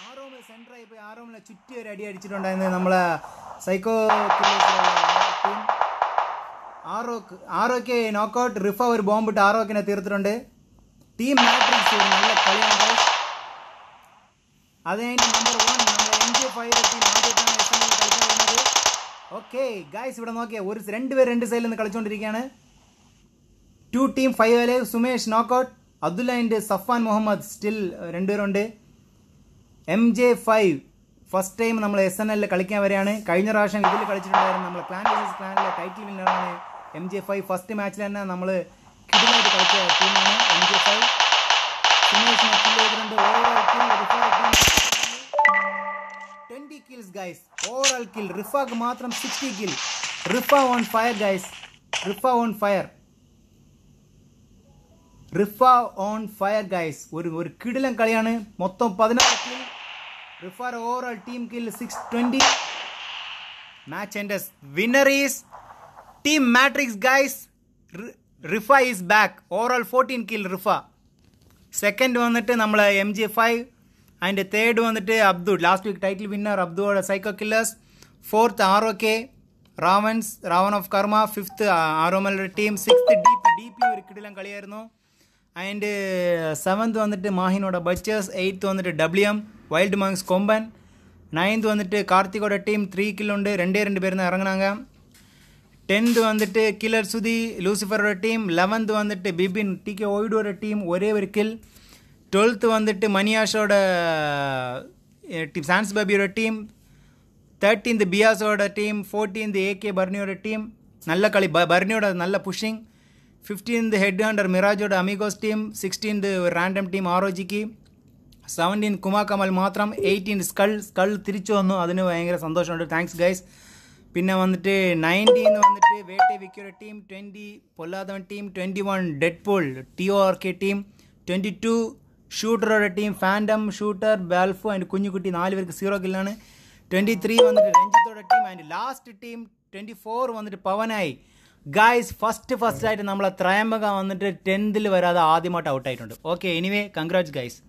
ആറോമിൽ സെൻറ്ററായി പോയി. ആറോമിലെ ചുറ്റി ഒരു അടി അടിച്ചിട്ടുണ്ടായിരുന്നു നമ്മളെ സൈക്കോ ടീം. ആറോക്ക് നോക്കൗട്ട്. റിഫ ഒരു ബോംബിട്ട് ആറോക്കിനെ തീർത്തിട്ടുണ്ട്. ടീം മാട്രിക്സ് ഒരു നല്ല കളിയാണ് ഗൈസ്. അത് കഴിഞ്ഞ് നമ്പർ 1 നമ്മുടെ MJ5 ടീം ആദ്യമായിട്ടാണ് എസ്എൻഎൽ കളിക്കാൻ വരുന്നത്. ഓക്കെ ഗൈസ്, ഇവിടെ നോക്കിയാൽ 2 പേർ 2 സൈഡിൽ നിന്ന് കളിച്ചുകൊണ്ടിരിക്കുകയാണ്. 2 team 5 alive. Sumesh knockout. Abdulla and Safan Muhammad still 2 പേരുണ്ട്. MJ5 ഫസ്റ്റ് ടൈം നമ്മൾ SNL കളിക്കാൻ വരെയാണ്. കഴിഞ്ഞ പ്രാവശ്യം ഇതിൽ കളിച്ചിട്ടുണ്ടായിരുന്നു. നമ്മൾ ക്ലാൻ വേഴ്സസ് ക്ലാനിലെ ടൈറ്റിൽ വിന്നറാണ് MJ5. ഫസ്റ്റ് മാച്ചിൽ തന്നെ നമ്മൾ കിടിലായിട്ട് കളിച്ച ടീമാണ് MJ5. സുമേഷിനെ കിൽ ചെയ്തിട്ടുണ്ട്. Overall kill 20 kills guys. Overall kill റിഫാക്ക് മാത്രം 60 kill. Rifa on fire guys. Rifa on fire. Rifa on fire guys. ഒരു കിടിലൻ കളിയാണ്. മൊത്തം 16 കിൽ. റിഫാർ overall team kill 620. Match ends. Winner is team matrix guys. Rifa is back. Overall 14 kill Rifa. Second വന്നിട്ട് നമ്മൾ MJ5. അതിൻ്റെ തേർഡ് വന്നിട്ട് Abdu, last week title winner അബ്ദുയുടെ psycho killers. Fourth ROK Ravan of karma. Fifth ആറോമലയുടെ ടീം. സിക്സ്ത് DP ഒരു കിടിലൻ കളിയായിരുന്നു. അതിൻ്റെ 7th വന്നിട്ട് മാഹിനോടെ ബച്ചേഴ്സ്. 8th വന്നിട്ട് WM വൈൽഡ് മങ്സ് കൊമ്പൻ. 9th വന്നിട്ട് കാർത്തികോടെ ടീം 3 കില്ലുണ്ട്. 2 പേരുന്ന് ഇറങ്ങണാങ്ക. 10th വന്നിട്ട് കില്ലർ സുധി ലൂസിഫറുടെ ടീം. 11th വന്നിട്ട് ബിബിൻ TK ഓയിഡോയുടെ ടീം, ഒരേ ഒരു കിൽ. 12th വന്നിട്ട് മനിയാഷോടെ ടീം, സാൻസ് ബബിയുടെ ടീം. 13th ബിയാസോയുടെ ടീം. 14th AK ബർണിയോയുടെ ടീം. നല്ല കളി, ബർണിയോടെ നല്ല പുഷിങ്. 15th ഹെഡ് ഹണ്ടർ മിറാജോയുടെ amigos team. 16th random team ROGക്ക്. 17th കുമാ കമൽ മാത്രം. 18th സ്കൾ തിരിച്ചു വന്നു. അതിന് ഭയങ്കര സന്തോഷമുണ്ട്. Thanks guys. പിന്നെ വന്നിട്ട് 19th വന്നിട്ട് വേട്ടെ വിക്കിയുടെ ടീം. 20 പൊല്ലാതവൻ ടീം. 21 deadpool TORK team. 22 ഷൂട്ടറുടെ ടീം. ഫാൻഡം, ഷൂട്ടർ, ബാൽഫു ആൻഡ് കുഞ്ഞുകുട്ടി 4 പേർക്ക് 0 കില്ലാണ്. 23 വന്നിട്ട് രഞ്ജിത്തോടെ ടീം. ആൻഡ് ലാസ്റ്റ് ടീം 24 വന്നിട്ട് പവനായി. ഗായ്സ്, ഫസ്റ്റ് ആയിട്ട് നമ്മളെ ത്രയംബക വന്നിട്ട് 10th വരാതെ ആദ്യമായിട്ട് ഔട്ടായിട്ടുണ്ട്. ഓക്കെ, എനിവേ കൺഗ്രാറ്റ്സ് ഗൈസ്.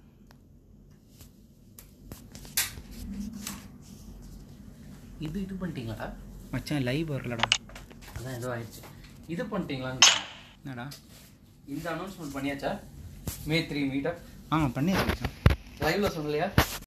இது பண்ணிட்டீங்களாடா மச்சான்? லைவ் வரலடா. அதான் ஏதோ ஆயிடுச்சு. இது பண்ணிட்டீங்களான்னு என்னடா? இந்த அனௌன்ஸ்மெண்ட் பண்ணியாச்சா? May 3 மீட்டப் பண்ணியாச்சு. லைவ்ல சொல்லலையா?